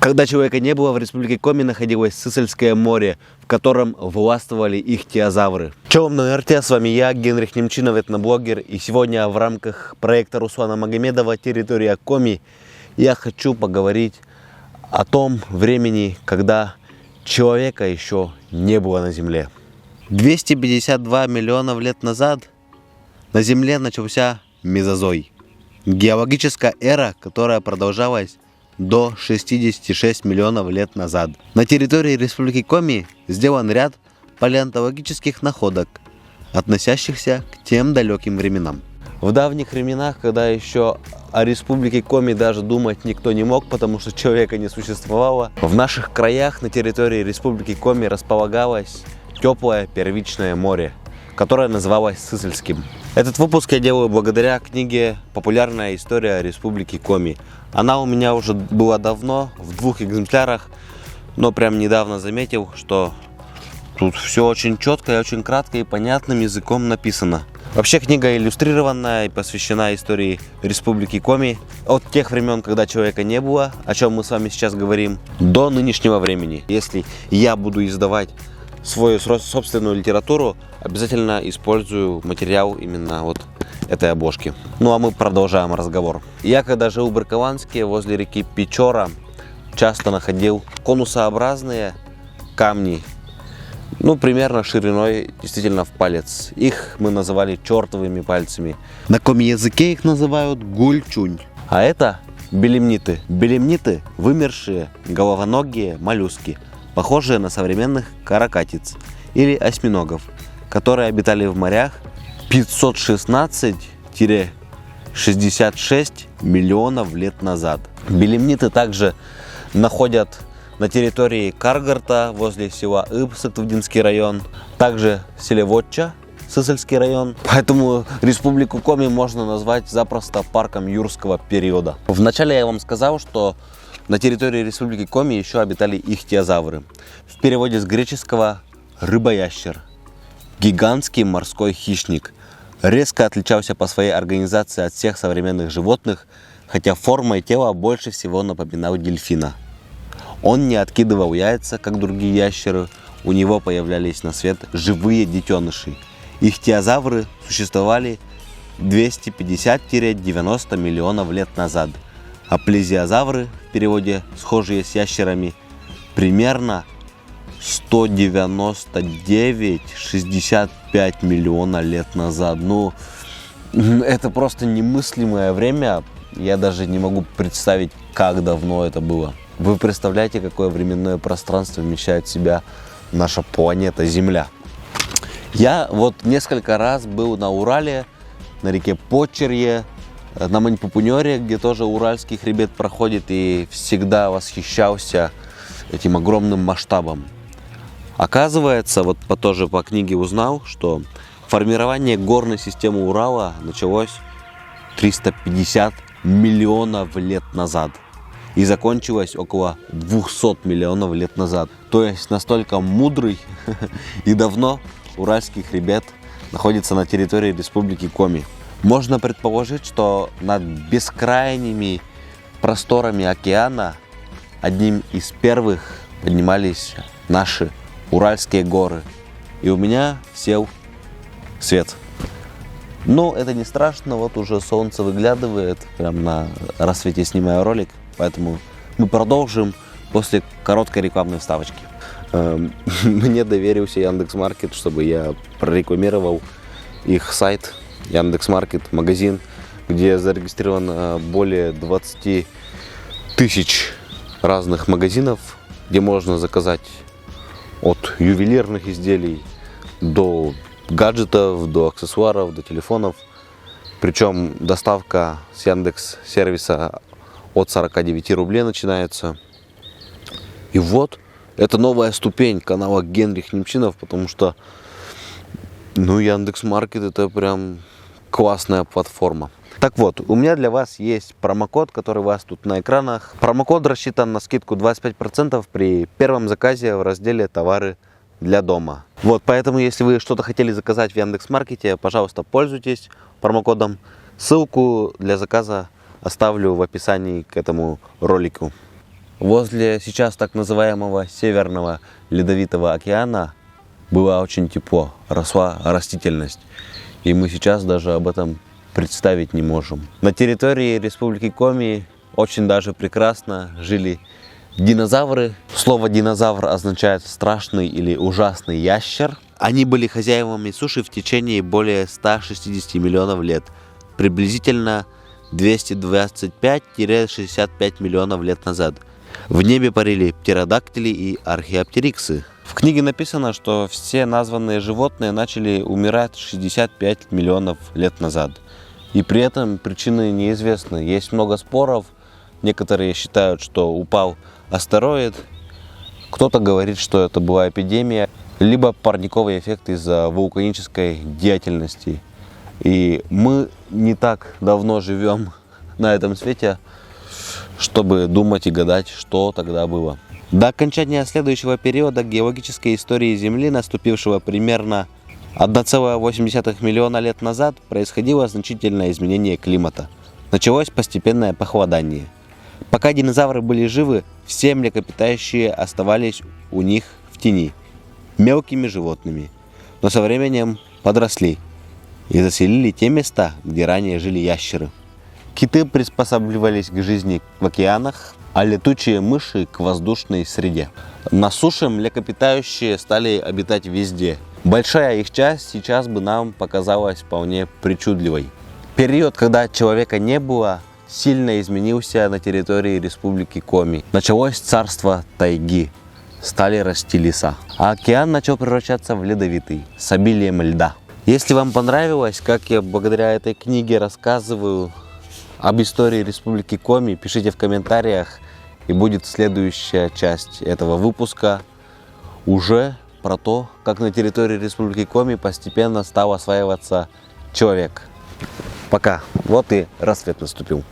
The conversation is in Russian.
Когда человека не было, в республике Коми находилось Сысольское море, в котором властвовали ихтиозавры. Чаум на РТ, с вами я, Генрих Немчинов, этноблогер, и сегодня в рамках проекта Руслана Магомедова «Территория Коми» я хочу поговорить о том времени, когда человека еще не было на Земле. 252 миллионов лет назад на Земле начался Мезозой. Геологическая эра, которая продолжалась до 66 миллионов лет назад. На территории Республики Коми сделан ряд палеонтологических находок, относящихся к тем далеким временам. В давних временах, когда еще о Республике Коми даже думать никто не мог, потому что человека не существовало, в наших краях на территории Республики Коми располагалось теплое первичное море, которое называлось Сысольским. Этот выпуск я делаю благодаря книге «Популярная история Республики Коми». Она у меня уже была давно, в 2 экземплярах, но прям недавно заметил, что тут все очень четко и очень кратко и понятным языком написано. Вообще книга иллюстрированная и посвящена истории Республики Коми от тех времен, когда человека не было, о чем мы с вами сейчас говорим, до нынешнего времени. Если я буду издавать свою собственную литературу, обязательно использую материал именно вот этой обложки. Ну а мы продолжаем разговор. Я когда жил в Бракованске возле реки Печора, часто находил конусообразные камни, примерно шириной действительно в палец. Их мы называли чертовыми пальцами. На коми-языке их называют гульчунь. А это белемниты. Белемниты – вымершие головоногие моллюски, похожие на современных каракатиц или осьминогов, которые обитали в морях 516-66 миллионов лет назад. Белемниты также находят на территории Каргарта возле села Иб, Сыктывдинский район, также Селевотча, Сысольский район. Поэтому Республику Коми можно назвать запросто парком юрского периода. Вначале я вам сказал, что на территории Республики Коми еще обитали ихтиозавры. В переводе с греческого рыбоящер. Гигантский морской хищник. Резко отличался по своей организации от всех современных животных, хотя формой тела больше всего напоминал дельфина. Он не откидывал яйца, как другие ящеры, у него появлялись на свет живые детеныши. Ихтиозавры существовали 250-90 миллионов лет назад, а плезиозавры, в переводе схожие с ящерами, примерно 199-65 миллиона лет назад. Это просто немыслимое время, я даже не могу представить, как давно это было. Вы представляете, какое временное пространство вмещает в себя наша планета Земля? Я несколько раз был на Урале, на реке Почерье, на Маньпупунёре, где тоже Уральский хребет проходит, и всегда восхищался этим огромным масштабом. Оказывается, тоже по книге узнал, что формирование горной системы Урала началось 350 миллионов лет назад и закончилось около 200 миллионов лет назад. То есть настолько мудрый и давно Уральский хребет находится на территории Республики Коми. Можно предположить, что над бескрайними просторами океана одним из первых поднимались наши Уральские горы. И у меня сел свет. Но это не страшно, уже солнце выглядывает, прям на рассвете снимаю ролик. Поэтому мы продолжим после короткой рекламной вставочки. Мне доверился Яндекс.Маркет, чтобы я прорекламировал их сайт Яндекс.Маркет, магазин, где зарегистрировано более 20 тысяч разных магазинов, где можно заказать от ювелирных изделий до гаджетов, до аксессуаров, до телефонов. Причем доставка с Яндекс.Сервиса от 49 рублей начинается. И это новая ступень канала Генрих Немчинов, потому что Яндекс.Маркет это прям классная платформа. Так вот, у меня для вас есть промокод, который у вас тут на экранах. Промокод рассчитан на скидку 25% при первом заказе в разделе «Товары для дома». Поэтому, если вы что-то хотели заказать в Яндекс.Маркете, пожалуйста, пользуйтесь промокодом. Ссылку для заказа оставлю в описании к этому ролику. Возле сейчас так называемого Северного Ледовитого океана было очень тепло, росла растительность. И мы сейчас даже об этом представить не можем. На территории Республики Коми очень даже прекрасно жили динозавры. Слово динозавр означает страшный или ужасный ящер. Они были хозяевами суши в течение более 160 миллионов лет. Приблизительно 225-65 миллионов лет назад. В небе парили птеродактили и археоптериксы. В книге написано, что все названные животные начали умирать 65 миллионов лет назад. И при этом причины неизвестны. Есть много споров. Некоторые считают, что упал астероид. Кто-то говорит, что это была эпидемия, либо парниковый эффект из-за вулканической деятельности. И мы не так давно живем на этом свете, чтобы думать и гадать, что тогда было. До окончания следующего периода геологической истории Земли, наступившего примерно 1,8 миллиона лет назад, происходило значительное изменение климата. Началось постепенное похолодание. Пока динозавры были живы, все млекопитающие оставались у них в тени, мелкими животными, но со временем подросли и заселили те места, где ранее жили ящеры. Киты приспосабливались к жизни в океанах, а летучие мыши к воздушной среде. На суше млекопитающие стали обитать везде. Большая их часть сейчас бы нам показалась вполне причудливой. Период, когда человека не было, сильно изменился на территории Республики Коми. Началось царство тайги, стали расти леса, а океан начал превращаться в ледовитый, с обилием льда. Если вам понравилось, как я благодаря этой книге рассказываю об истории Республики Коми, пишите в комментариях, и будет следующая часть этого выпуска уже про то, как на территории Республики Коми постепенно стал осваиваться человек. Пока. Вот и рассвет наступил.